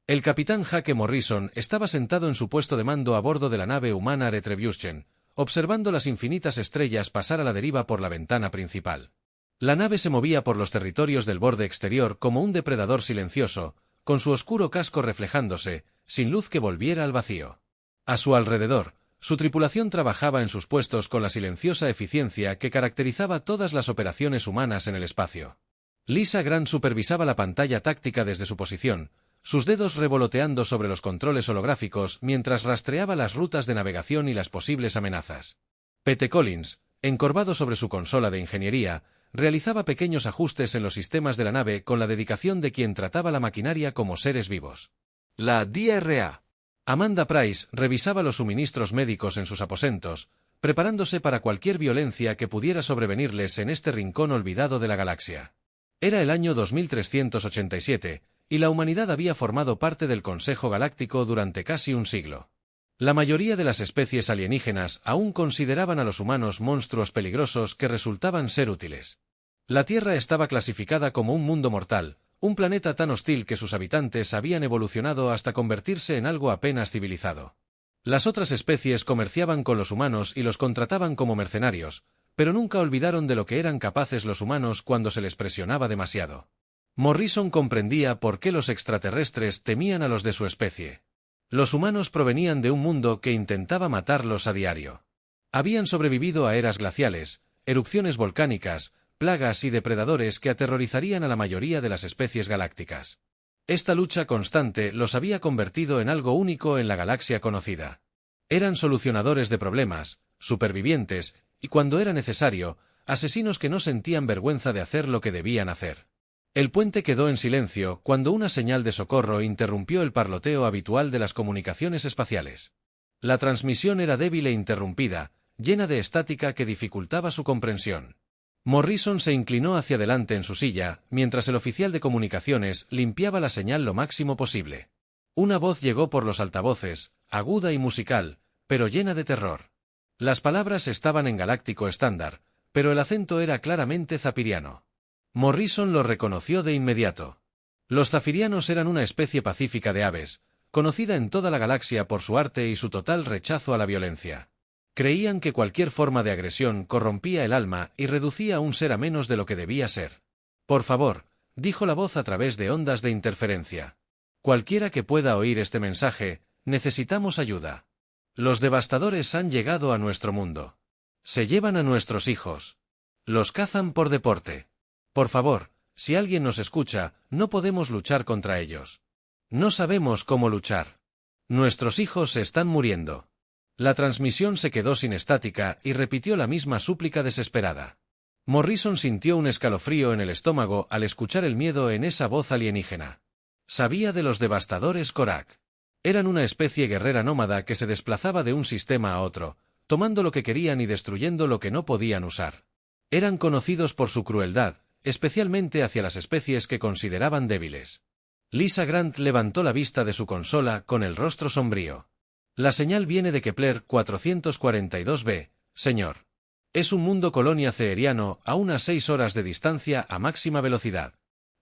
El capitán Jake Morrison estaba sentado en su puesto de mando a bordo de la nave humana Retribution, observando las infinitas estrellas pasar a la deriva por la ventana principal. La nave se movía por los territorios del borde exterior como un depredador silencioso, con su oscuro casco reflejándose, sin luz que volviera al vacío. A su alrededor, su tripulación trabajaba en sus puestos con la silenciosa eficiencia que caracterizaba todas las operaciones humanas en el espacio. Lisa Grant supervisaba la pantalla táctica desde su posición, sus dedos revoloteando sobre los controles holográficos mientras rastreaba las rutas de navegación y las posibles amenazas. Pete Collins, encorvado sobre su consola de ingeniería, realizaba pequeños ajustes en los sistemas de la nave con la dedicación de quien trataba la maquinaria como seres vivos. La DRA. Amanda Price revisaba los suministros médicos en sus aposentos, preparándose para cualquier violencia que pudiera sobrevenirles en este rincón olvidado de la galaxia. Era el año 2387, y la humanidad había formado parte del Consejo Galáctico durante casi un siglo. La mayoría de las especies alienígenas aún consideraban a los humanos monstruos peligrosos que resultaban ser útiles. La Tierra estaba clasificada como un mundo mortal, un planeta tan hostil que sus habitantes habían evolucionado hasta convertirse en algo apenas civilizado. Las otras especies comerciaban con los humanos y los contrataban como mercenarios, pero nunca olvidaron de lo que eran capaces los humanos cuando se les presionaba demasiado. Morrison comprendía por qué los extraterrestres temían a los de su especie. Los humanos provenían de un mundo que intentaba matarlos a diario. Habían sobrevivido a eras glaciales, erupciones volcánicas, plagas y depredadores que aterrorizarían a la mayoría de las especies galácticas. Esta lucha constante los había convertido en algo único en la galaxia conocida. Eran solucionadores de problemas, supervivientes, y cuando era necesario, asesinos que no sentían vergüenza de hacer lo que debían hacer. El puente quedó en silencio cuando una señal de socorro interrumpió el parloteo habitual de las comunicaciones espaciales. La transmisión era débil e interrumpida, llena de estática que dificultaba su comprensión. Morrison se inclinó hacia adelante en su silla, mientras el oficial de comunicaciones limpiaba la señal lo máximo posible. Una voz llegó por los altavoces, aguda y musical, pero llena de terror. Las palabras estaban en galáctico estándar, pero el acento era claramente zapiriano. Morrison lo reconoció de inmediato. Los zafirianos eran una especie pacífica de aves, conocida en toda la galaxia por su arte y su total rechazo a la violencia. Creían que cualquier forma de agresión corrompía el alma y reducía a un ser a menos de lo que debía ser. Por favor, dijo la voz a través de ondas de interferencia. Cualquiera que pueda oír este mensaje, necesitamos ayuda. Los devastadores han llegado a nuestro mundo. Se llevan a nuestros hijos. Los cazan por deporte. Por favor, si alguien nos escucha, no podemos luchar contra ellos. No sabemos cómo luchar. Nuestros hijos se están muriendo. La transmisión se quedó sin estática y repitió la misma súplica desesperada. Morrison sintió un escalofrío en el estómago al escuchar el miedo en esa voz alienígena. Sabía de los devastadores Korak. Eran una especie guerrera nómada que se desplazaba de un sistema a otro, tomando lo que querían y destruyendo lo que no podían usar. Eran conocidos por su crueldad, especialmente hacia las especies que consideraban débiles. Lisa Grant levantó la vista de su consola con el rostro sombrío. La señal viene de Kepler 442b, señor. Es un mundo colonia ceeriano a unas 6 horas de distancia a máxima velocidad.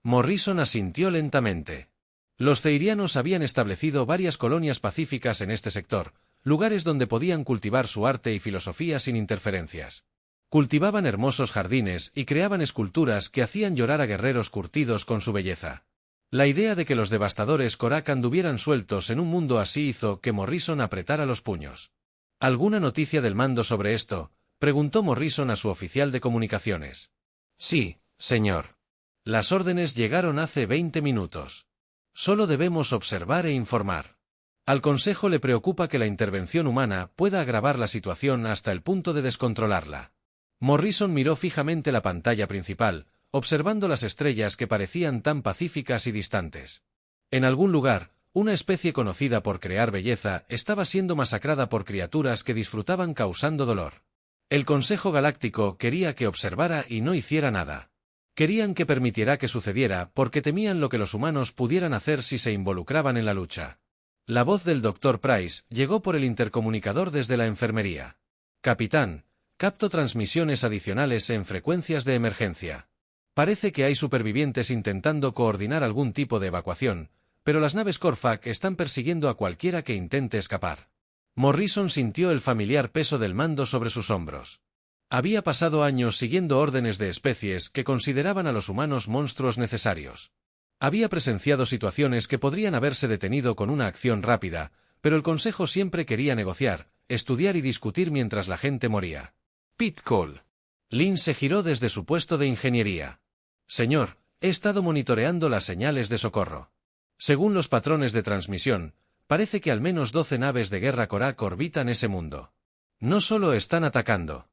Morrison asintió lentamente. Los ceirianos habían establecido varias colonias pacíficas en este sector, lugares donde podían cultivar su arte y filosofía sin interferencias. Cultivaban hermosos jardines y creaban esculturas que hacían llorar a guerreros curtidos con su belleza. La idea de que los devastadores Korak anduvieran sueltos en un mundo así hizo que Morrison apretara los puños. ¿Alguna noticia del mando sobre esto?, preguntó Morrison a su oficial de comunicaciones. Sí, señor. Las órdenes llegaron hace 20 minutos. Solo debemos observar e informar. Al Consejo le preocupa que la intervención humana pueda agravar la situación hasta el punto de descontrolarla. Morrison miró fijamente la pantalla principal, observando las estrellas que parecían tan pacíficas y distantes. En algún lugar, una especie conocida por crear belleza estaba siendo masacrada por criaturas que disfrutaban causando dolor. El Consejo Galáctico quería que observara y no hiciera nada. Querían que permitiera que sucediera porque temían lo que los humanos pudieran hacer si se involucraban en la lucha. La voz del Dr. Price llegó por el intercomunicador desde la enfermería. Capitán, capto transmisiones adicionales en frecuencias de emergencia. Parece que hay supervivientes intentando coordinar algún tipo de evacuación, pero las naves Corfac están persiguiendo a cualquiera que intente escapar. Morrison sintió el familiar peso del mando sobre sus hombros. Había pasado años siguiendo órdenes de especies que consideraban a los humanos monstruos necesarios. Había presenciado situaciones que podrían haberse detenido con una acción rápida, pero el Consejo siempre quería negociar, estudiar y discutir mientras la gente moría. Pit Cole. Lynn se giró desde su puesto de ingeniería. Señor, he estado monitoreando las señales de socorro. Según los patrones de transmisión, parece que al menos 12 naves de guerra Korak orbitan ese mundo. No solo están atacando.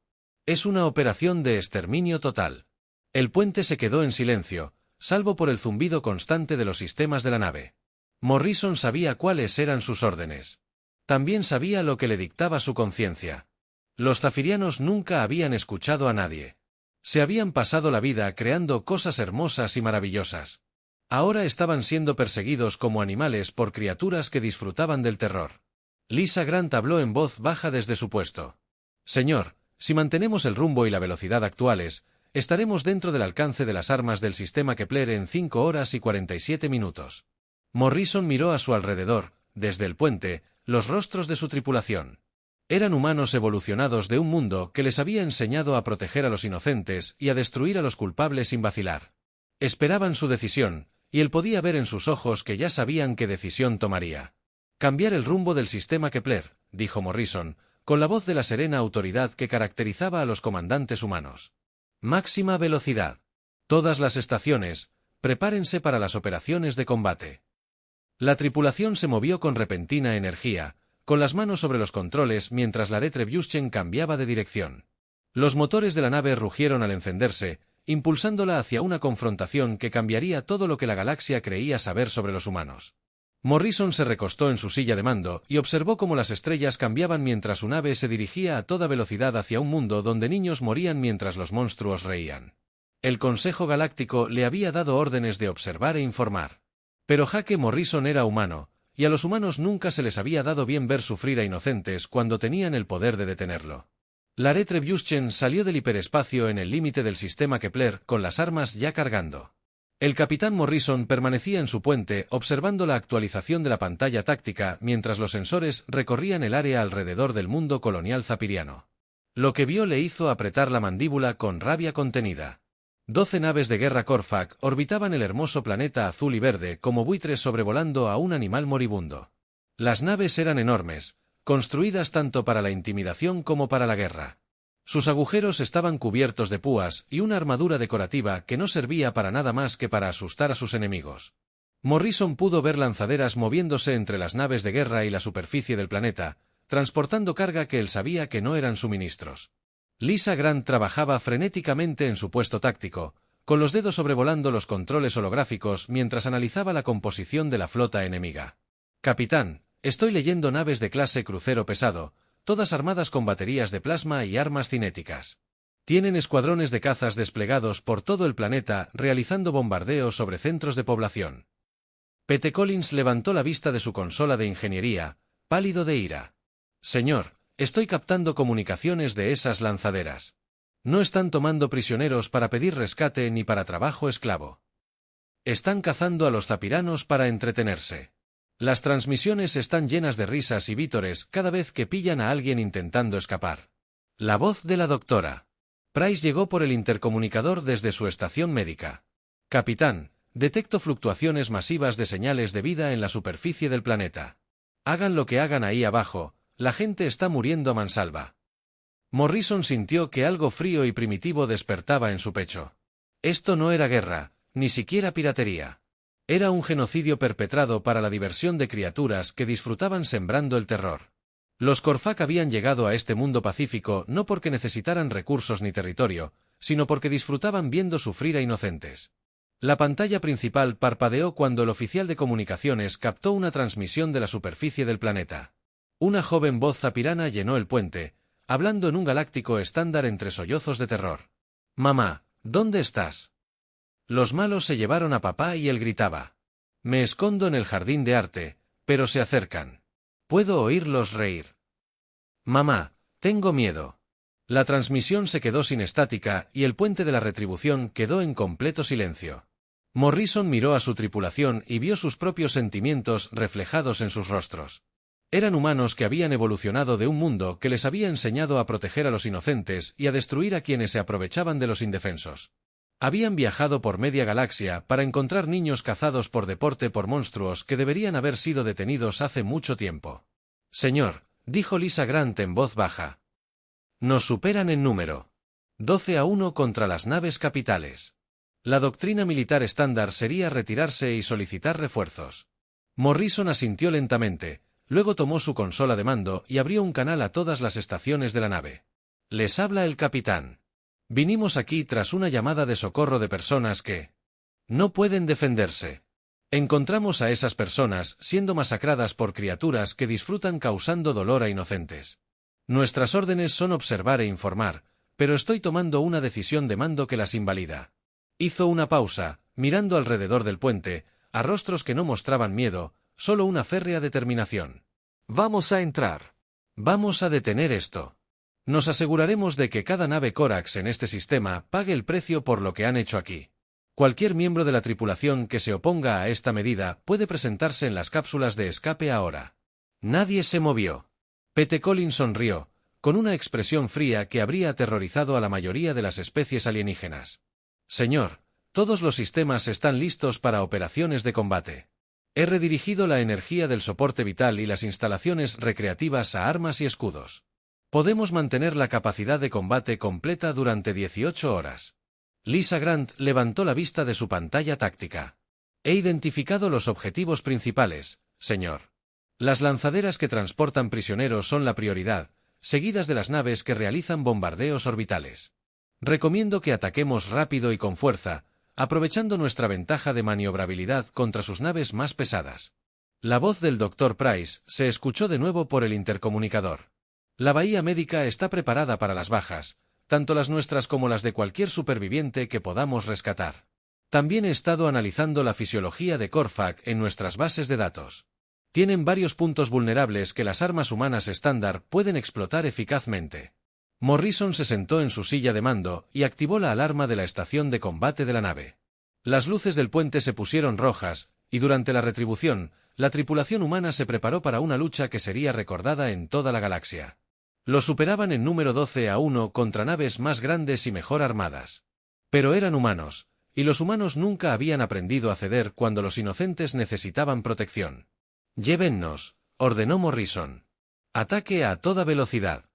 Es una operación de exterminio total. El puente se quedó en silencio, salvo por el zumbido constante de los sistemas de la nave. Morrison sabía cuáles eran sus órdenes. También sabía lo que le dictaba su conciencia. Los zafirianos nunca habían escuchado a nadie. Se habían pasado la vida creando cosas hermosas y maravillosas. Ahora estaban siendo perseguidos como animales por criaturas que disfrutaban del terror. Lisa Grant habló en voz baja desde su puesto. Señor, si mantenemos el rumbo y la velocidad actuales, estaremos dentro del alcance de las armas del sistema Kepler en 5 horas y 47 minutos. Morrison miró a su alrededor, desde el puente, los rostros de su tripulación. Eran humanos evolucionados de un mundo que les había enseñado a proteger a los inocentes y a destruir a los culpables sin vacilar. Esperaban su decisión, y él podía ver en sus ojos que ya sabían qué decisión tomaría. Cambiar el rumbo del sistema Kepler, dijo Morrison, con la voz de la serena autoridad que caracterizaba a los comandantes humanos. Máxima velocidad. Todas las estaciones, prepárense para las operaciones de combate. La tripulación se movió con repentina energía, con las manos sobre los controles mientras la Retribution cambiaba de dirección. Los motores de la nave rugieron al encenderse, impulsándola hacia una confrontación que cambiaría todo lo que la galaxia creía saber sobre los humanos. Morrison se recostó en su silla de mando y observó cómo las estrellas cambiaban mientras su nave se dirigía a toda velocidad hacia un mundo donde niños morían mientras los monstruos reían. El Consejo Galáctico le había dado órdenes de observar e informar. Pero Jake Morrison era humano, y a los humanos nunca se les había dado bien ver sufrir a inocentes cuando tenían el poder de detenerlo. La Retribution salió del hiperespacio en el límite del sistema Kepler con las armas ya cargando. El capitán Morrison permanecía en su puente observando la actualización de la pantalla táctica mientras los sensores recorrían el área alrededor del mundo colonial zapiriano. Lo que vio le hizo apretar la mandíbula con rabia contenida. 12 naves de guerra Corfac orbitaban el hermoso planeta azul y verde como buitres sobrevolando a un animal moribundo. Las naves eran enormes, construidas tanto para la intimidación como para la guerra. Sus agujeros estaban cubiertos de púas y una armadura decorativa que no servía para nada más que para asustar a sus enemigos. Morrison pudo ver lanzaderas moviéndose entre las naves de guerra y la superficie del planeta, transportando carga que él sabía que no eran suministros. Lisa Grant trabajaba frenéticamente en su puesto táctico, con los dedos sobrevolando los controles holográficos mientras analizaba la composición de la flota enemiga. Capitán, estoy leyendo naves de clase crucero pesado, todas armadas con baterías de plasma y armas cinéticas. Tienen escuadrones de cazas desplegados por todo el planeta realizando bombardeos sobre centros de población. Pete Collins levantó la vista de su consola de ingeniería, pálido de ira. Señor, estoy captando comunicaciones de esas lanzaderas. No están tomando prisioneros para pedir rescate ni para trabajo esclavo. Están cazando a los zapiranos para entretenerse. Las transmisiones están llenas de risas y vítores cada vez que pillan a alguien intentando escapar. La voz de la doctora Price llegó por el intercomunicador desde su estación médica. Capitán, detecto fluctuaciones masivas de señales de vida en la superficie del planeta. Hagan lo que hagan ahí abajo, la gente está muriendo a mansalva. Morrison sintió que algo frío y primitivo despertaba en su pecho. Esto no era guerra, ni siquiera piratería. Era un genocidio perpetrado para la diversión de criaturas que disfrutaban sembrando el terror. Los Corfac habían llegado a este mundo pacífico no porque necesitaran recursos ni territorio, sino porque disfrutaban viendo sufrir a inocentes. La pantalla principal parpadeó cuando el oficial de comunicaciones captó una transmisión de la superficie del planeta. Una joven voz zapirana llenó el puente, hablando en un galáctico estándar entre sollozos de terror. «Mamá, ¿dónde estás?» Los malos se llevaron a papá y él gritaba. «Me escondo en el jardín de arte, pero se acercan. Puedo oírlos reír. Mamá, tengo miedo». La transmisión se quedó sin estática y el puente de la retribución quedó en completo silencio. Morrison miró a su tripulación y vio sus propios sentimientos reflejados en sus rostros. Eran humanos que habían evolucionado de un mundo que les había enseñado a proteger a los inocentes y a destruir a quienes se aprovechaban de los indefensos. Habían viajado por media galaxia para encontrar niños cazados por deporte por monstruos que deberían haber sido detenidos hace mucho tiempo. Señor, dijo Lisa Grant en voz baja. Nos superan en número. 12-1 contra las naves capitales. La doctrina militar estándar sería retirarse y solicitar refuerzos. Morrison asintió lentamente, luego tomó su consola de mando y abrió un canal a todas las estaciones de la nave. Les habla el capitán. Vinimos aquí tras una llamada de socorro de personas que no pueden defenderse. Encontramos a esas personas siendo masacradas por criaturas que disfrutan causando dolor a inocentes. Nuestras órdenes son observar e informar, pero estoy tomando una decisión de mando que las invalida. Hizo una pausa, mirando alrededor del puente, a rostros que no mostraban miedo, solo una férrea determinación. Vamos a entrar. Vamos a detener esto. Nos aseguraremos de que cada nave Corax en este sistema pague el precio por lo que han hecho aquí. Cualquier miembro de la tripulación que se oponga a esta medida puede presentarse en las cápsulas de escape ahora. Nadie se movió. Pete Collins sonrió, con una expresión fría que habría aterrorizado a la mayoría de las especies alienígenas. Señor, todos los sistemas están listos para operaciones de combate. He redirigido la energía del soporte vital y las instalaciones recreativas a armas y escudos. Podemos mantener la capacidad de combate completa durante 18 horas. Lisa Grant levantó la vista de su pantalla táctica. He identificado los objetivos principales, señor. Las lanzaderas que transportan prisioneros son la prioridad, seguidas de las naves que realizan bombardeos orbitales. Recomiendo que ataquemos rápido y con fuerza, aprovechando nuestra ventaja de maniobrabilidad contra sus naves más pesadas. La voz del Dr. Price se escuchó de nuevo por el intercomunicador. La bahía médica está preparada para las bajas, tanto las nuestras como las de cualquier superviviente que podamos rescatar. También he estado analizando la fisiología de Corfac en nuestras bases de datos. Tienen varios puntos vulnerables que las armas humanas estándar pueden explotar eficazmente. Morrison se sentó en su silla de mando y activó la alarma de la estación de combate de la nave. Las luces del puente se pusieron rojas, y durante la retribución, la tripulación humana se preparó para una lucha que sería recordada en toda la galaxia. Lo superaban en número 12-1 contra naves más grandes y mejor armadas. Pero eran humanos, y los humanos nunca habían aprendido a ceder cuando los inocentes necesitaban protección. Llévennos, ordenó Morrison. Ataque a toda velocidad.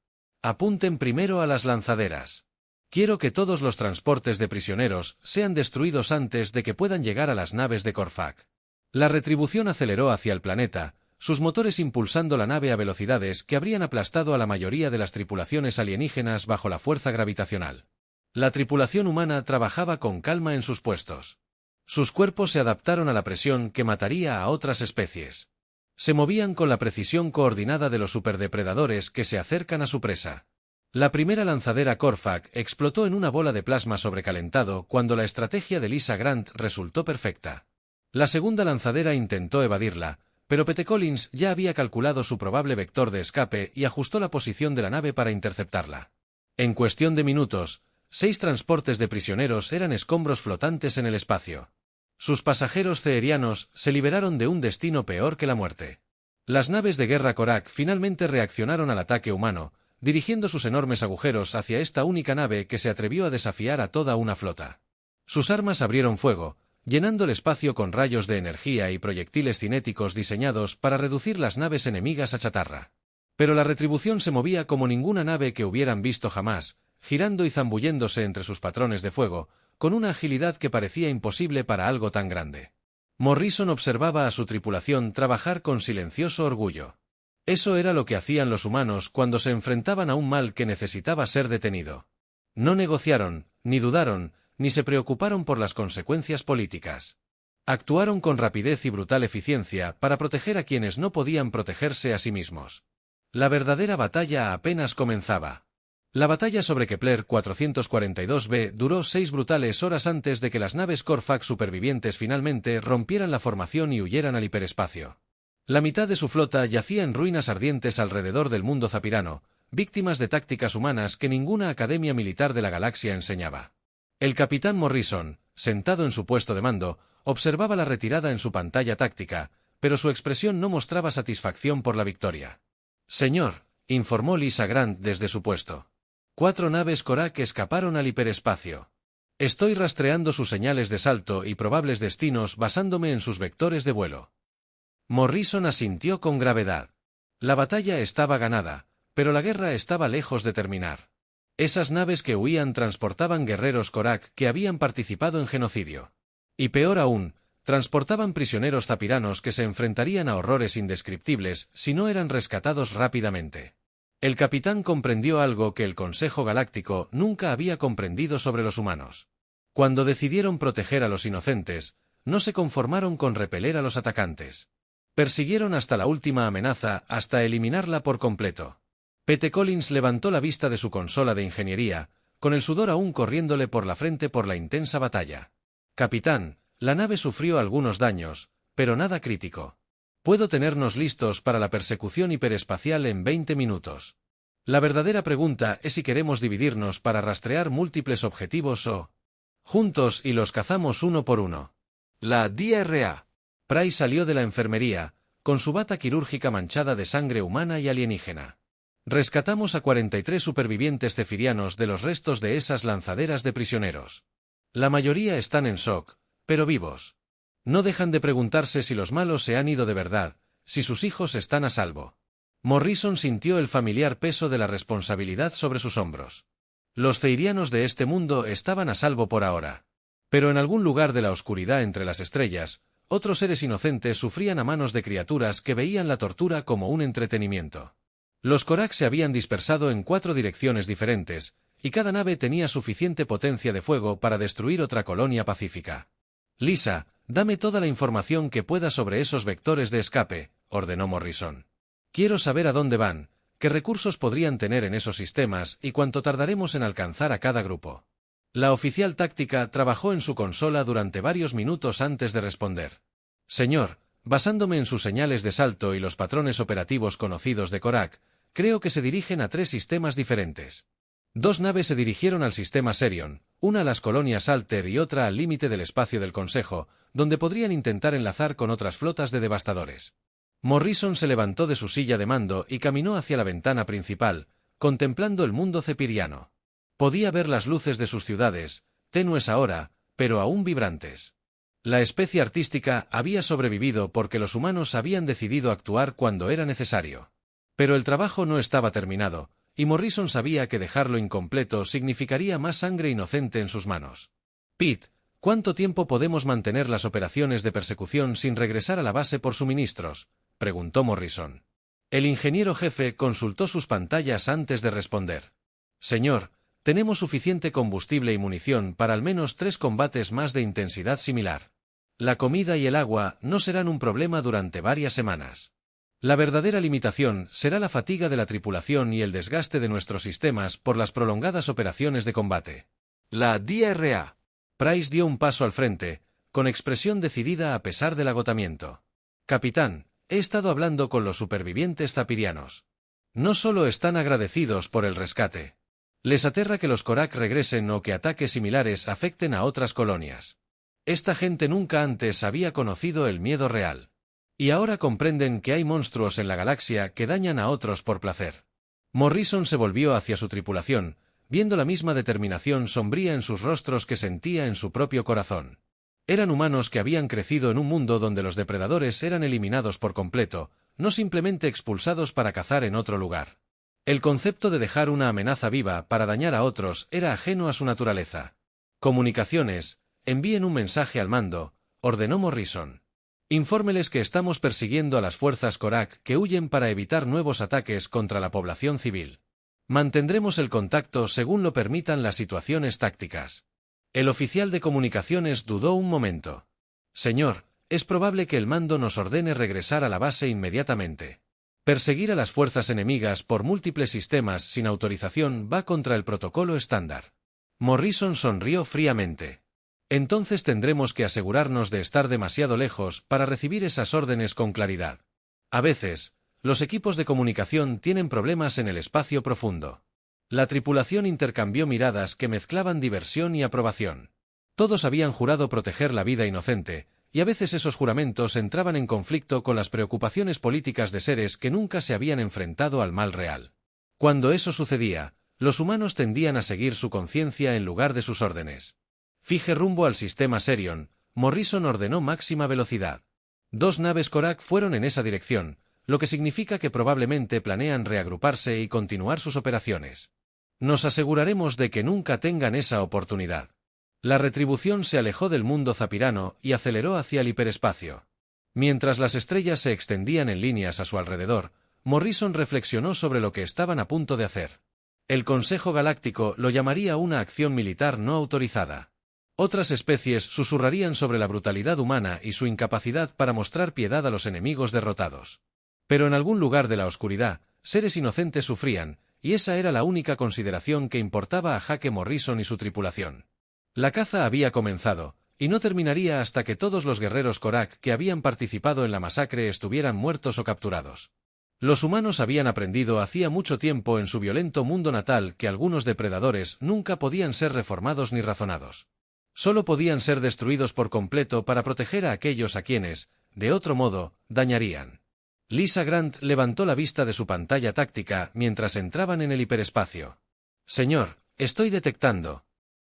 Apunten primero a las lanzaderas. Quiero que todos los transportes de prisioneros sean destruidos antes de que puedan llegar a las naves de Corfac. La retribución aceleró hacia el planeta, sus motores impulsando la nave a velocidades que habrían aplastado a la mayoría de las tripulaciones alienígenas bajo la fuerza gravitacional. La tripulación humana trabajaba con calma en sus puestos. Sus cuerpos se adaptaron a la presión que mataría a otras especies. Se movían con la precisión coordinada de los superdepredadores que se acercan a su presa. La primera lanzadera Corfac explotó en una bola de plasma sobrecalentado cuando la estrategia de Lisa Grant resultó perfecta. La segunda lanzadera intentó evadirla, pero Pete Collins ya había calculado su probable vector de escape y ajustó la posición de la nave para interceptarla. En cuestión de minutos, 6 transportes de prisioneros eran escombros flotantes en el espacio. Sus pasajeros ceerianos se liberaron de un destino peor que la muerte. Las naves de guerra Korak finalmente reaccionaron al ataque humano, dirigiendo sus enormes agujeros hacia esta única nave que se atrevió a desafiar a toda una flota. Sus armas abrieron fuego, llenando el espacio con rayos de energía y proyectiles cinéticos diseñados para reducir las naves enemigas a chatarra. Pero la retribución se movía como ninguna nave que hubieran visto jamás, girando y zambulléndose entre sus patrones de fuego, con una agilidad que parecía imposible para algo tan grande. Morrison observaba a su tripulación trabajar con silencioso orgullo. Eso era lo que hacían los humanos cuando se enfrentaban a un mal que necesitaba ser detenido. No negociaron, ni dudaron, ni se preocuparon por las consecuencias políticas. Actuaron con rapidez y brutal eficiencia para proteger a quienes no podían protegerse a sí mismos. La verdadera batalla apenas comenzaba. La batalla sobre Kepler 442b duró 6 brutales horas antes de que las naves Corfac supervivientes finalmente rompieran la formación y huyeran al hiperespacio. La mitad de su flota yacía en ruinas ardientes alrededor del mundo zapirano, víctimas de tácticas humanas que ninguna academia militar de la galaxia enseñaba. El capitán Morrison, sentado en su puesto de mando, observaba la retirada en su pantalla táctica, pero su expresión no mostraba satisfacción por la victoria. «Señor», informó Lisa Grant desde su puesto. 4 naves Korak escaparon al hiperespacio. Estoy rastreando sus señales de salto y probables destinos basándome en sus vectores de vuelo. Morrison asintió con gravedad. La batalla estaba ganada, pero la guerra estaba lejos de terminar. Esas naves que huían transportaban guerreros Korak que habían participado en genocidio. Y peor aún, transportaban prisioneros zapiranos que se enfrentarían a horrores indescriptibles si no eran rescatados rápidamente. El capitán comprendió algo que el Consejo Galáctico nunca había comprendido sobre los humanos. Cuando decidieron proteger a los inocentes, no se conformaron con repeler a los atacantes. Persiguieron hasta la última amenaza hasta eliminarla por completo. Pete Collins levantó la vista de su consola de ingeniería, con el sudor aún corriéndole por la frente por la intensa batalla. «Capitán, la nave sufrió algunos daños, pero nada crítico. Puedo tenernos listos para la persecución hiperespacial en 20 minutos. La verdadera pregunta es si queremos dividirnos para rastrear múltiples objetivos o juntos y los cazamos uno por uno». La DRA. Price salió de la enfermería, con su bata quirúrgica manchada de sangre humana y alienígena. «Rescatamos a 43 supervivientes cefirianos de los restos de esas lanzaderas de prisioneros. La mayoría están en shock, pero vivos. No dejan de preguntarse si los malos se han ido de verdad, si sus hijos están a salvo». Morrison sintió el familiar peso de la responsabilidad sobre sus hombros. Los ceirianos de este mundo estaban a salvo por ahora. Pero en algún lugar de la oscuridad entre las estrellas, otros seres inocentes sufrían a manos de criaturas que veían la tortura como un entretenimiento. Los Korak se habían dispersado en 4 direcciones diferentes, y cada nave tenía suficiente potencia de fuego para destruir otra colonia pacífica. «Lisa, dame toda la información que pueda sobre esos vectores de escape», ordenó Morrison. «Quiero saber a dónde van, qué recursos podrían tener en esos sistemas y cuánto tardaremos en alcanzar a cada grupo». La oficial táctica trabajó en su consola durante varios minutos antes de responder. «Señor, basándome en sus señales de salto y los patrones operativos conocidos de Korak, creo que se dirigen a 3 sistemas diferentes. 2 naves se dirigieron al sistema Serion, una a las colonias Alter y otra al límite del espacio del Consejo, donde podrían intentar enlazar con otras flotas de devastadores». Morrison se levantó de su silla de mando y caminó hacia la ventana principal, contemplando el mundo cepiriano. Podía ver las luces de sus ciudades, tenues ahora, pero aún vibrantes. La especie artística había sobrevivido porque los humanos habían decidido actuar cuando era necesario. Pero el trabajo no estaba terminado, y Morrison sabía que dejarlo incompleto significaría más sangre inocente en sus manos. «Pete, ¿cuánto tiempo podemos mantener las operaciones de persecución sin regresar a la base por suministros?», preguntó Morrison. El ingeniero jefe consultó sus pantallas antes de responder. «Señor, tenemos suficiente combustible y munición para al menos 3 combates más de intensidad similar. La comida y el agua no serán un problema durante varias semanas. La verdadera limitación será la fatiga de la tripulación y el desgaste de nuestros sistemas por las prolongadas operaciones de combate». La DRA. Price dio un paso al frente, con expresión decidida a pesar del agotamiento. «Capitán, he estado hablando con los supervivientes zapirianos. No solo están agradecidos por el rescate. Les aterra que los Korak regresen o que ataques similares afecten a otras colonias. Esta gente nunca antes había conocido el miedo real. Y ahora comprenden que hay monstruos en la galaxia que dañan a otros por placer». Morrison se volvió hacia su tripulación, viendo la misma determinación sombría en sus rostros que sentía en su propio corazón. Eran humanos que habían crecido en un mundo donde los depredadores eran eliminados por completo, no simplemente expulsados para cazar en otro lugar. El concepto de dejar una amenaza viva para dañar a otros era ajeno a su naturaleza. «Comunicaciones, envíen un mensaje al mando», ordenó Morrison. «Infórmeles que estamos persiguiendo a las fuerzas Korak que huyen para evitar nuevos ataques contra la población civil. Mantendremos el contacto según lo permitan las situaciones tácticas». El oficial de comunicaciones dudó un momento. «Señor, es probable que el mando nos ordene regresar a la base inmediatamente. Perseguir a las fuerzas enemigas por múltiples sistemas sin autorización va contra el protocolo estándar». Morrison sonrió fríamente. «Entonces tendremos que asegurarnos de estar demasiado lejos para recibir esas órdenes con claridad. A veces, los equipos de comunicación tienen problemas en el espacio profundo». La tripulación intercambió miradas que mezclaban diversión y aprobación. Todos habían jurado proteger la vida inocente, y a veces esos juramentos entraban en conflicto con las preocupaciones políticas de seres que nunca se habían enfrentado al mal real. Cuando eso sucedía, los humanos tendían a seguir su conciencia en lugar de sus órdenes. Fije rumbo al sistema Serion, Morrison ordenó máxima velocidad. 2 naves Korak fueron en esa dirección, lo que significa que probablemente planean reagruparse y continuar sus operaciones. Nos aseguraremos de que nunca tengan esa oportunidad. La retribución se alejó del mundo zapirano y aceleró hacia el hiperespacio. Mientras las estrellas se extendían en líneas a su alrededor, Morrison reflexionó sobre lo que estaban a punto de hacer. El Consejo Galáctico lo llamaría una acción militar no autorizada. Otras especies susurrarían sobre la brutalidad humana y su incapacidad para mostrar piedad a los enemigos derrotados. Pero en algún lugar de la oscuridad, seres inocentes sufrían, y esa era la única consideración que importaba a Jake Morrison y su tripulación. La caza había comenzado, y no terminaría hasta que todos los guerreros Korak que habían participado en la masacre estuvieran muertos o capturados. Los humanos habían aprendido hacía mucho tiempo en su violento mundo natal que algunos depredadores nunca podían ser reformados ni razonados. Solo podían ser destruidos por completo para proteger a aquellos a quienes, de otro modo, dañarían. Lisa Grant levantó la vista de su pantalla táctica mientras entraban en el hiperespacio. Señor, estoy detectando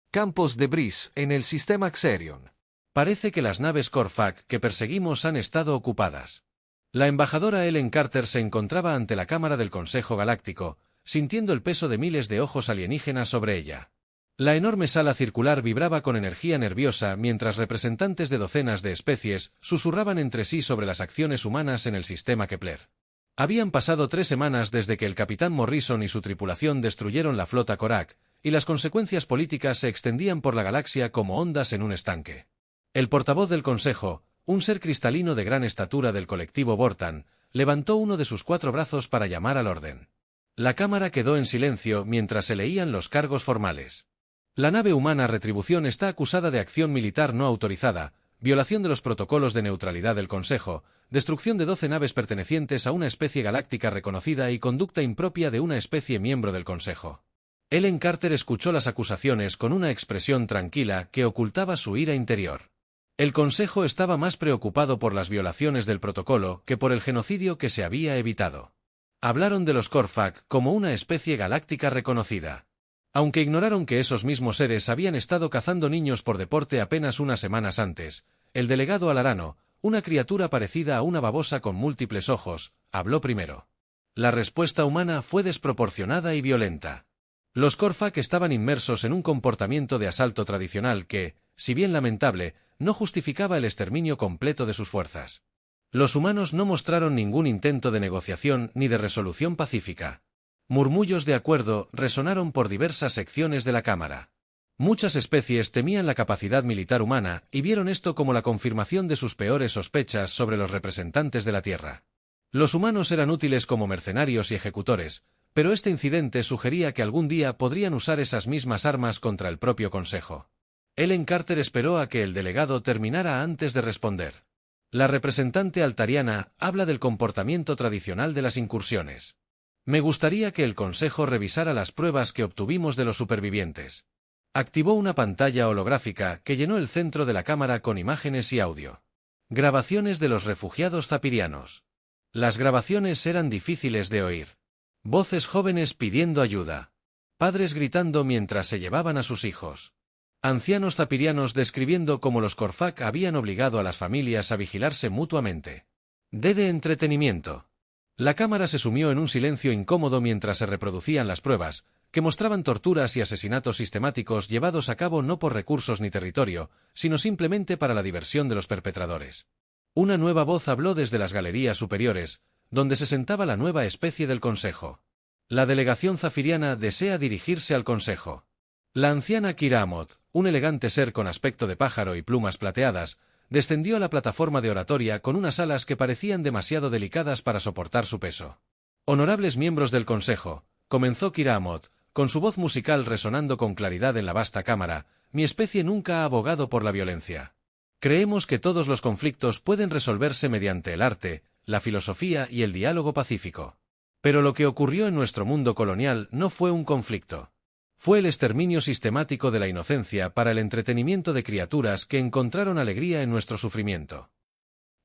campos de bris en el sistema Xerion. Parece que las naves Corfac que perseguimos han estado ocupadas. La embajadora Ellen Carter se encontraba ante la cámara del Consejo Galáctico, sintiendo el peso de miles de ojos alienígenas sobre ella. La enorme sala circular vibraba con energía nerviosa mientras representantes de docenas de especies susurraban entre sí sobre las acciones humanas en el sistema Kepler. Habían pasado 3 semanas desde que el capitán Morrison y su tripulación destruyeron la flota Korak, y las consecuencias políticas se extendían por la galaxia como ondas en un estanque. El portavoz del Consejo, un ser cristalino de gran estatura del colectivo Vortan, levantó uno de sus 4 brazos para llamar al orden. La cámara quedó en silencio mientras se leían los cargos formales. La nave humana Retribución está acusada de acción militar no autorizada, violación de los protocolos de neutralidad del Consejo, destrucción de 12 naves pertenecientes a una especie galáctica reconocida y conducta impropia de una especie miembro del Consejo. Ellen Carter escuchó las acusaciones con una expresión tranquila que ocultaba su ira interior. El Consejo estaba más preocupado por las violaciones del protocolo que por el genocidio que se había evitado. Hablaron de los Corfac como una especie galáctica reconocida. Aunque ignoraron que esos mismos seres habían estado cazando niños por deporte apenas unas semanas antes, el delegado Alarano, una criatura parecida a una babosa con múltiples ojos, habló primero. La respuesta humana fue desproporcionada y violenta. Los Corfac estaban inmersos en un comportamiento de asalto tradicional que, si bien lamentable, no justificaba el exterminio completo de sus fuerzas. Los humanos no mostraron ningún intento de negociación ni de resolución pacífica. Murmullos de acuerdo resonaron por diversas secciones de la Cámara. Muchas especies temían la capacidad militar humana y vieron esto como la confirmación de sus peores sospechas sobre los representantes de la Tierra. Los humanos eran útiles como mercenarios y ejecutores, pero este incidente sugería que algún día podrían usar esas mismas armas contra el propio Consejo. Ellen Carter esperó a que el delegado terminara antes de responder. La representante altariana habla del comportamiento tradicional de las incursiones. Me gustaría que el Consejo revisara las pruebas que obtuvimos de los supervivientes. Activó una pantalla holográfica que llenó el centro de la cámara con imágenes y audio. Grabaciones de los refugiados zapirianos. Las grabaciones eran difíciles de oír. Voces jóvenes pidiendo ayuda. Padres gritando mientras se llevaban a sus hijos. Ancianos zapirianos describiendo cómo los Corfac habían obligado a las familias a vigilarse mutuamente. De entretenimiento. La cámara se sumió en un silencio incómodo mientras se reproducían las pruebas, que mostraban torturas y asesinatos sistemáticos llevados a cabo no por recursos ni territorio, sino simplemente para la diversión de los perpetradores. Una nueva voz habló desde las galerías superiores, donde se sentaba la nueva especie del Consejo. La delegación zafiriana desea dirigirse al Consejo. La anciana Kira Amot, un elegante ser con aspecto de pájaro y plumas plateadas, descendió a la plataforma de oratoria con unas alas que parecían demasiado delicadas para soportar su peso. Honorables miembros del Consejo, comenzó Kira Amot, con su voz musical resonando con claridad en la vasta cámara, mi especie nunca ha abogado por la violencia. Creemos que todos los conflictos pueden resolverse mediante el arte, la filosofía y el diálogo pacífico. Pero lo que ocurrió en nuestro mundo colonial no fue un conflicto. Fue el exterminio sistemático de la inocencia para el entretenimiento de criaturas que encontraron alegría en nuestro sufrimiento.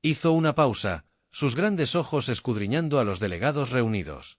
Hizo una pausa, sus grandes ojos escudriñando a los delegados reunidos.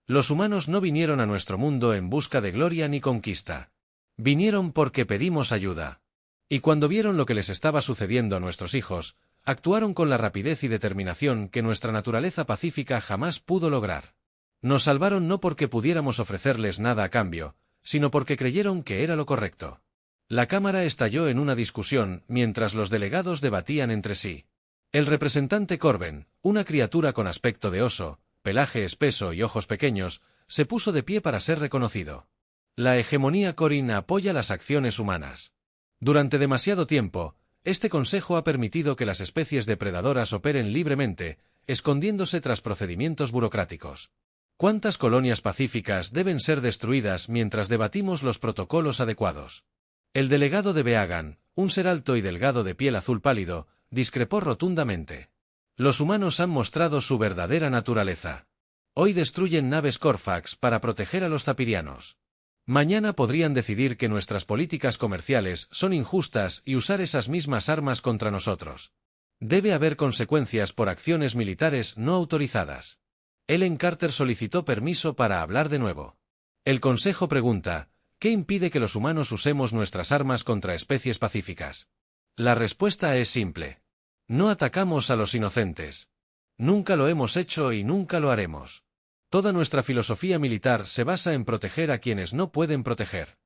Los humanos no vinieron a nuestro mundo en busca de gloria ni conquista. Vinieron porque pedimos ayuda. Y cuando vieron lo que les estaba sucediendo a nuestros hijos, actuaron con la rapidez y determinación que nuestra naturaleza pacífica jamás pudo lograr. Nos salvaron no porque pudiéramos ofrecerles nada a cambio, sino porque creyeron que era lo correcto. La Cámara estalló en una discusión mientras los delegados debatían entre sí. El representante Corben, una criatura con aspecto de oso, pelaje espeso y ojos pequeños, se puso de pie para ser reconocido. La hegemonía Corin apoya las acciones humanas. Durante demasiado tiempo, este consejo ha permitido que las especies depredadoras operen libremente, escondiéndose tras procedimientos burocráticos. ¿Cuántas colonias pacíficas deben ser destruidas mientras debatimos los protocolos adecuados? El delegado de Beagan, un ser alto y delgado de piel azul pálido, discrepó rotundamente. Los humanos han mostrado su verdadera naturaleza. Hoy destruyen naves Corfax para proteger a los zapirianos. Mañana podrían decidir que nuestras políticas comerciales son injustas y usar esas mismas armas contra nosotros. Debe haber consecuencias por acciones militares no autorizadas. Ellen Carter solicitó permiso para hablar de nuevo. El Consejo pregunta, ¿qué impide que los humanos usemos nuestras armas contra especies pacíficas? La respuesta es simple. No atacamos a los inocentes. Nunca lo hemos hecho y nunca lo haremos. Toda nuestra filosofía militar se basa en proteger a quienes no pueden proteger.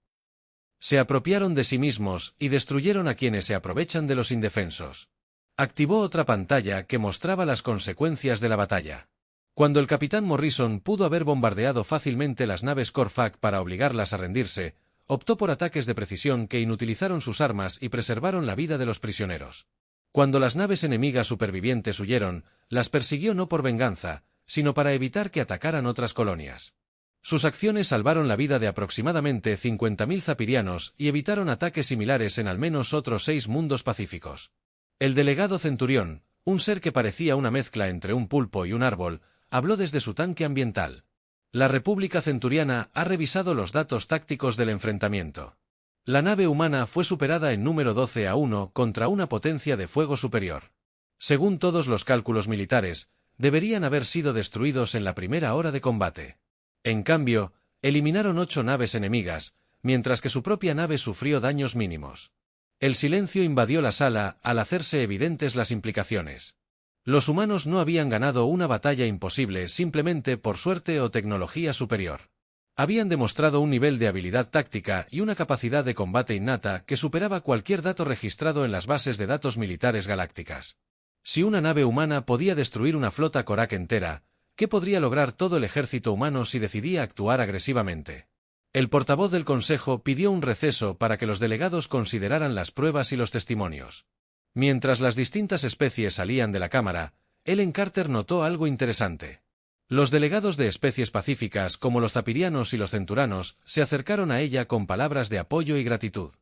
Se apropiaron de sí mismos y destruyeron a quienes se aprovechan de los indefensos. Activó otra pantalla que mostraba las consecuencias de la batalla. Cuando el capitán Morrison pudo haber bombardeado fácilmente las naves Corfax para obligarlas a rendirse, optó por ataques de precisión que inutilizaron sus armas y preservaron la vida de los prisioneros. Cuando las naves enemigas supervivientes huyeron, las persiguió no por venganza, sino para evitar que atacaran otras colonias. Sus acciones salvaron la vida de aproximadamente 50.000 zapirianos y evitaron ataques similares en al menos otros 6 mundos pacíficos. El delegado Centurión, un ser que parecía una mezcla entre un pulpo y un árbol, habló desde su tanque ambiental. La República Centuriana ha revisado los datos tácticos del enfrentamiento. La nave humana fue superada en número 12-1 contra una potencia de fuego superior. Según todos los cálculos militares, deberían haber sido destruidos en la primera hora de combate. En cambio, eliminaron 8 naves enemigas, mientras que su propia nave sufrió daños mínimos. El silencio invadió la sala al hacerse evidentes las implicaciones. Los humanos no habían ganado una batalla imposible simplemente por suerte o tecnología superior. Habían demostrado un nivel de habilidad táctica y una capacidad de combate innata que superaba cualquier dato registrado en las bases de datos militares galácticas. Si una nave humana podía destruir una flota Korak entera, ¿qué podría lograr todo el ejército humano si decidía actuar agresivamente? El portavoz del Consejo pidió un receso para que los delegados consideraran las pruebas y los testimonios. Mientras las distintas especies salían de la cámara, Ellen Carter notó algo interesante. Los delegados de especies pacíficas como los zapirianos y los centuranos se acercaron a ella con palabras de apoyo y gratitud.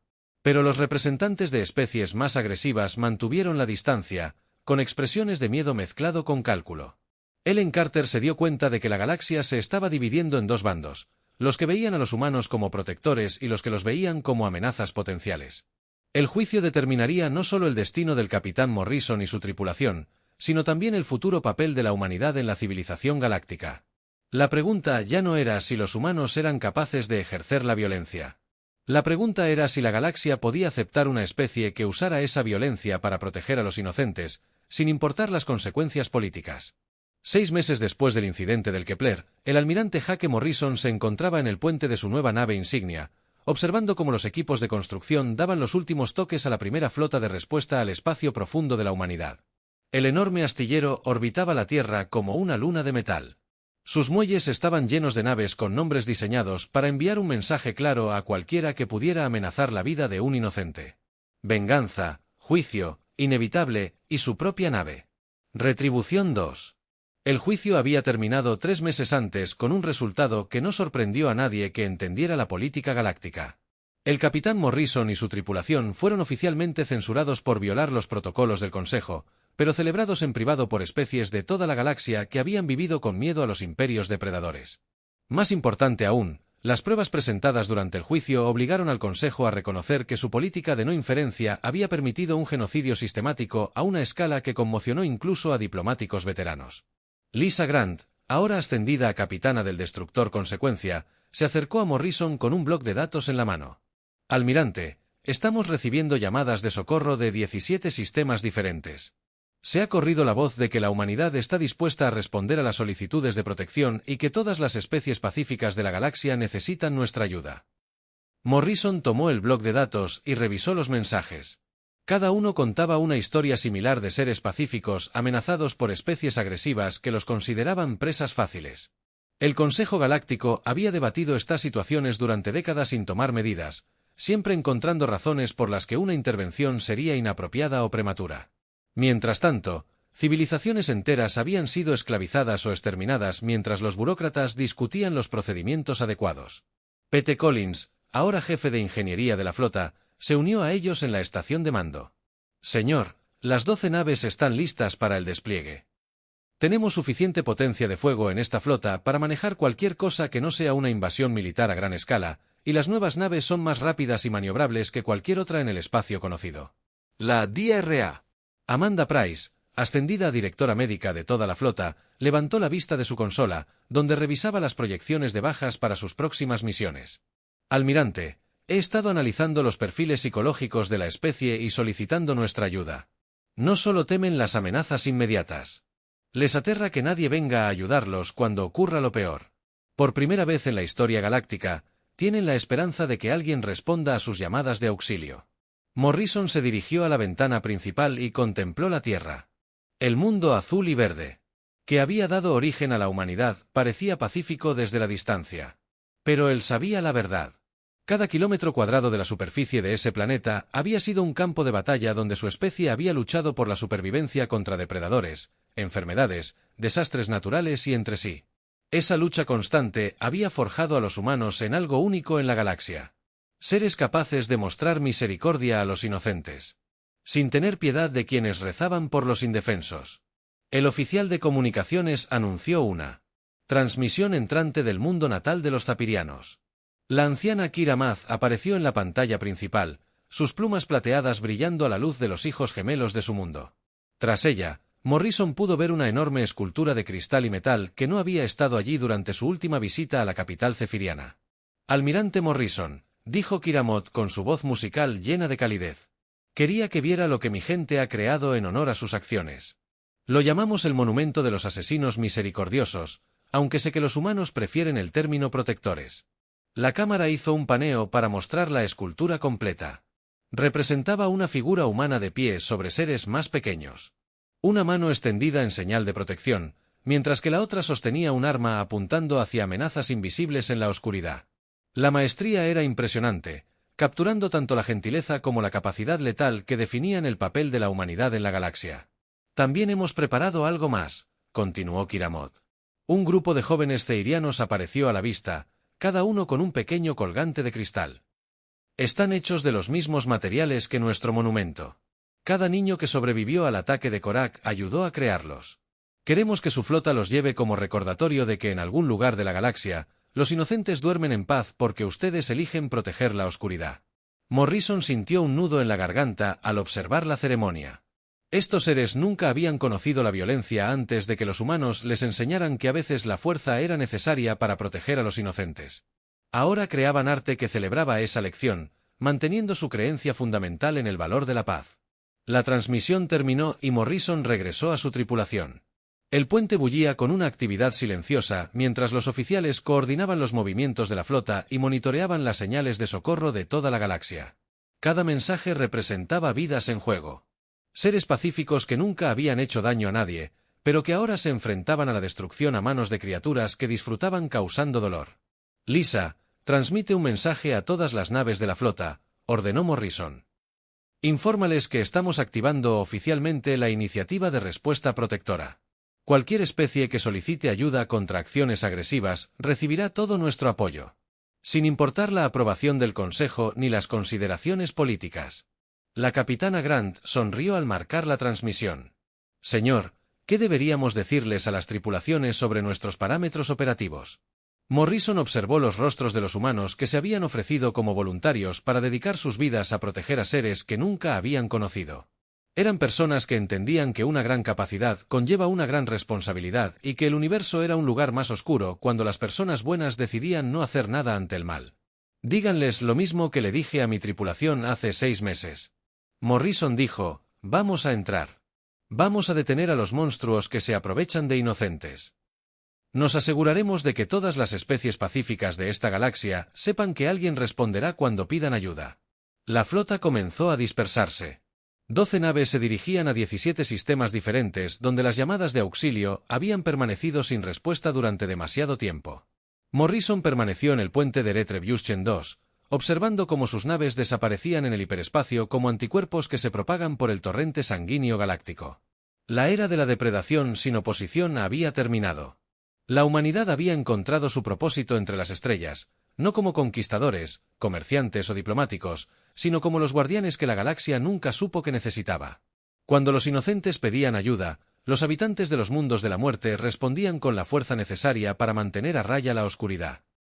Pero los representantes de especies más agresivas mantuvieron la distancia, con expresiones de miedo mezclado con cálculo. Ellen Carter se dio cuenta de que la galaxia se estaba dividiendo en 2 bandos, los que veían a los humanos como protectores y los que los veían como amenazas potenciales. El juicio determinaría no solo el destino del capitán Morrison y su tripulación, sino también el futuro papel de la humanidad en la civilización galáctica. La pregunta ya no era si los humanos eran capaces de ejercer la violencia. La pregunta era si la galaxia podía aceptar una especie que usara esa violencia para proteger a los inocentes, sin importar las consecuencias políticas. 6 meses después del incidente del Kepler, el almirante Jake Morrison se encontraba en el puente de su nueva nave insignia, observando cómo los equipos de construcción daban los últimos toques a la primera flota de respuesta al espacio profundo de la humanidad. El enorme astillero orbitaba la Tierra como una luna de metal. Sus muelles estaban llenos de naves con nombres diseñados para enviar un mensaje claro a cualquiera que pudiera amenazar la vida de un inocente. Venganza, juicio, inevitable, y su propia nave. Retribución 2. El juicio había terminado 3 meses antes con un resultado que no sorprendió a nadie que entendiera la política galáctica. El capitán Morrison y su tripulación fueron oficialmente censurados por violar los protocolos del Consejo, pero celebrados en privado por especies de toda la galaxia que habían vivido con miedo a los imperios depredadores. Más importante aún, Las pruebas presentadas durante el juicio obligaron al Consejo a reconocer que su política de no inferencia había permitido un genocidio sistemático a una escala que conmocionó incluso a diplomáticos veteranos. Lisa Grant, ahora ascendida a capitana del destructor Consecuencia, se acercó a Morrison con un bloc de datos en la mano. Almirante, estamos recibiendo llamadas de socorro de 17 sistemas diferentes. Se ha corrido la voz de que la humanidad está dispuesta a responder a las solicitudes de protección y que todas las especies pacíficas de la galaxia necesitan nuestra ayuda. Morrison tomó el bloc de datos y revisó los mensajes. Cada uno contaba una historia similar de seres pacíficos amenazados por especies agresivas que los consideraban presas fáciles. El Consejo Galáctico había debatido estas situaciones durante décadas sin tomar medidas, siempre encontrando razones por las que una intervención sería inapropiada o prematura. Mientras tanto, civilizaciones enteras habían sido esclavizadas o exterminadas mientras los burócratas discutían los procedimientos adecuados. Pete Collins, ahora jefe de ingeniería de la flota, se unió a ellos en la estación de mando. Señor, las 12 naves están listas para el despliegue. Tenemos suficiente potencia de fuego en esta flota para manejar cualquier cosa que no sea una invasión militar a gran escala, y las nuevas naves son más rápidas y maniobrables que cualquier otra en el espacio conocido. La DRA. Amanda Price, ascendida a directora médica de toda la flota, levantó la vista de su consola, donde revisaba las proyecciones de bajas para sus próximas misiones. Almirante, he estado analizando los perfiles psicológicos de la especie y solicitando nuestra ayuda. No solo temen las amenazas inmediatas. Les aterra que nadie venga a ayudarlos cuando ocurra lo peor. Por primera vez en la historia galáctica, tienen la esperanza de que alguien responda a sus llamadas de auxilio. Morrison se dirigió a la ventana principal y contempló la Tierra. El mundo azul y verde, que había dado origen a la humanidad, parecía pacífico desde la distancia. Pero él sabía la verdad. Cada kilómetro cuadrado de la superficie de ese planeta había sido un campo de batalla donde su especie había luchado por la supervivencia contra depredadores, enfermedades, desastres naturales y entre sí. Esa lucha constante había forjado a los humanos en algo único en la galaxia. Seres capaces de mostrar misericordia a los inocentes, sin tener piedad de quienes rezaban por los indefensos. El oficial de comunicaciones anunció una transmisión entrante del mundo natal de los zapirianos. La anciana Kira Maz apareció en la pantalla principal, sus plumas plateadas brillando a la luz de los hijos gemelos de su mundo. Tras ella, Morrison pudo ver una enorme escultura de cristal y metal que no había estado allí durante su última visita a la capital cefiriana. Almirante Morrison, dijo Kiramot con su voz musical llena de calidez. Quería que viera lo que mi gente ha creado en honor a sus acciones. Lo llamamos el monumento de los asesinos misericordiosos, aunque sé que los humanos prefieren el término protectores. La cámara hizo un paneo para mostrar la escultura completa. Representaba una figura humana de pie sobre seres más pequeños. Una mano extendida en señal de protección, mientras que la otra sostenía un arma apuntando hacia amenazas invisibles en la oscuridad. La maestría era impresionante, capturando tanto la gentileza como la capacidad letal que definían el papel de la humanidad en la galaxia. También hemos preparado algo más, continuó Kiramot. Un grupo de jóvenes ceirianos apareció a la vista, cada uno con un pequeño colgante de cristal. Están hechos de los mismos materiales que nuestro monumento. Cada niño que sobrevivió al ataque de Korak ayudó a crearlos. Queremos que su flota los lleve como recordatorio de que en algún lugar de la galaxia, los inocentes duermen en paz porque ustedes eligen proteger la oscuridad. Morrison sintió un nudo en la garganta al observar la ceremonia. Estos seres nunca habían conocido la violencia antes de que los humanos les enseñaran que a veces la fuerza era necesaria para proteger a los inocentes. Ahora creaban arte que celebraba esa lección, manteniendo su creencia fundamental en el valor de la paz. La transmisión terminó y Morrison regresó a su tripulación. El puente bullía con una actividad silenciosa mientras los oficiales coordinaban los movimientos de la flota y monitoreaban las señales de socorro de toda la galaxia. Cada mensaje representaba vidas en juego. Seres pacíficos que nunca habían hecho daño a nadie, pero que ahora se enfrentaban a la destrucción a manos de criaturas que disfrutaban causando dolor. Lisa, transmite un mensaje a todas las naves de la flota, ordenó Morrison. Infórmales que estamos activando oficialmente la iniciativa de respuesta protectora. Cualquier especie que solicite ayuda contra acciones agresivas recibirá todo nuestro apoyo, sin importar la aprobación del Consejo ni las consideraciones políticas. La capitana Grant sonrió al marcar la transmisión. Señor, ¿qué deberíamos decirles a las tripulaciones sobre nuestros parámetros operativos? Morrison observó los rostros de los humanos que se habían ofrecido como voluntarios para dedicar sus vidas a proteger a seres que nunca habían conocido. Eran personas que entendían que una gran capacidad conlleva una gran responsabilidad y que el universo era un lugar más oscuro cuando las personas buenas decidían no hacer nada ante el mal. Díganles lo mismo que le dije a mi tripulación hace 6 meses. Morrison dijo, vamos a entrar. Vamos a detener a los monstruos que se aprovechan de inocentes. Nos aseguraremos de que todas las especies pacíficas de esta galaxia sepan que alguien responderá cuando pidan ayuda. La flota comenzó a dispersarse. 12 naves se dirigían a 17 sistemas diferentes donde las llamadas de auxilio habían permanecido sin respuesta durante demasiado tiempo. Morrison permaneció en el puente de Retribution 2, observando cómo sus naves desaparecían en el hiperespacio como anticuerpos que se propagan por el torrente sanguíneo galáctico. La era de la depredación sin oposición había terminado. La humanidad había encontrado su propósito entre las estrellas, no como conquistadores, comerciantes o diplomáticos, sino como los guardianes que la galaxia nunca supo que necesitaba. Cuando los inocentes pedían ayuda, los habitantes de los mundos de la muerte respondían con la fuerza necesaria para mantener a raya la oscuridad.